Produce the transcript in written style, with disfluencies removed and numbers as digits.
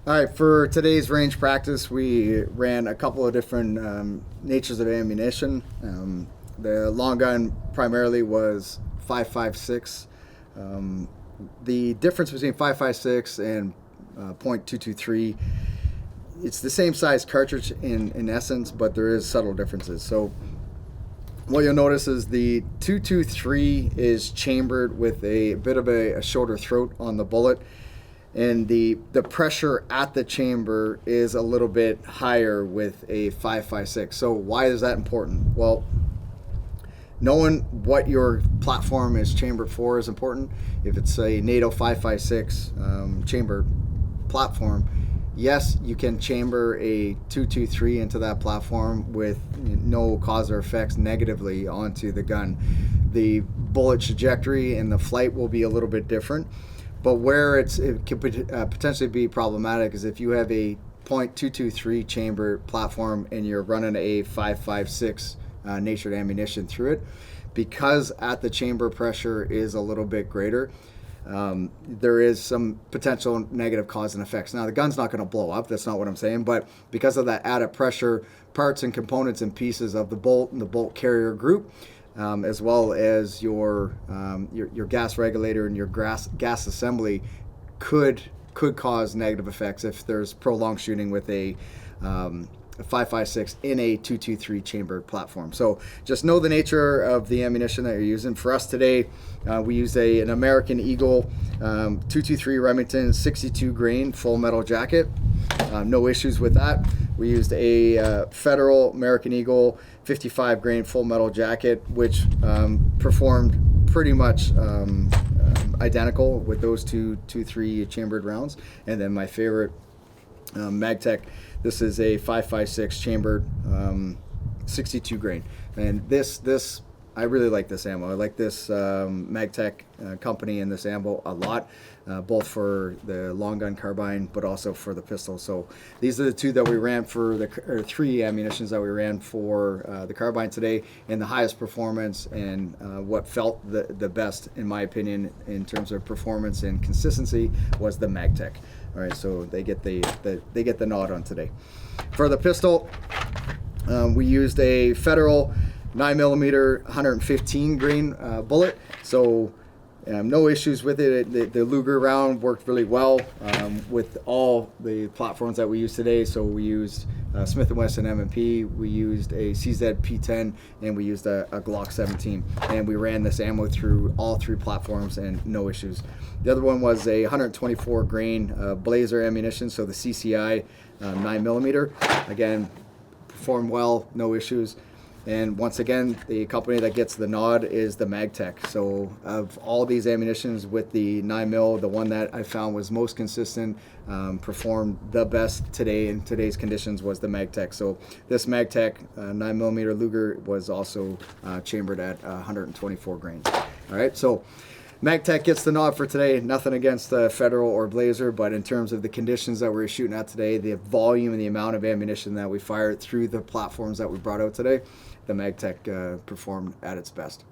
All right, for today's range practice, we ran a couple of different natures of ammunition. The long gun primarily was 5.56. The difference between 5.56 and .223, it's the same size cartridge in essence, but there is subtle differences. So what you'll notice is the .223 is chambered with a bit of a shorter throat on the bullet, and the pressure at the chamber is a little bit higher with a 5.56. So why is that important? Well, knowing what your platform is chambered for is important. If it's a NATO 5.56 chambered platform, yes, you can chamber a .223 into that platform with no cause or effects negatively onto the gun. The bullet trajectory and the flight will be a little bit different. But where it could potentially be problematic is if you have a .223 chamber platform and you're running a 5.56 natured ammunition through it, because at the chamber pressure is a little bit greater, there is some potential negative cause and effects. Now, the gun's not going to blow up, that's not what I'm saying, but because of that added pressure, parts and components and pieces of the bolt and the bolt carrier group, as well as your gas regulator and your gas assembly could cause negative effects if there's prolonged shooting with a 5.56 in a .223 chambered platform. So just know the nature of the ammunition that you're using. For us today, we used an American Eagle .223 Remington 62 grain full metal jacket. No issues with that. We used a Federal American Eagle 55 grain full metal jacket, which performed pretty much identical with those two 3 chambered rounds. And then my favorite, Magtech, this is a 5.56 chambered 62 grain. And this I really like this ammo. I like this Magtech company and this ammo a lot, both for the long gun carbine, but also for the pistol. So these are the two that we ran for or 3 ammunitions that we ran for the carbine today, and the highest performance and what felt the best, in my opinion, in terms of performance and consistency was the Magtech. All right, so they get the nod on today. For the pistol, we used a Federal 9mm 115 grain bullet, so no issues with it. The Luger round worked really well with all the platforms that we used today. So we used Smith & Wesson M&P, we used a CZ P10, and we used a Glock 17, and we ran this ammo through all 3 platforms and no issues. The other one was a 124 grain Blazer ammunition, so the CCI 9mm. Again, performed well, no issues. And once again, the company that gets the nod is the Magtech. So of all these ammunitions with the 9mm, the one that I found was most consistent, performed the best today in today's conditions was the Magtech. So this Magtech 9mm Luger was also chambered at 124 grains. All right, so Magtech gets the nod for today. Nothing against Federal or Blazer, but in terms of the conditions that we're shooting at today, the volume and the amount of ammunition that we fired through the platforms that we brought out today, the Magtech performed at its best.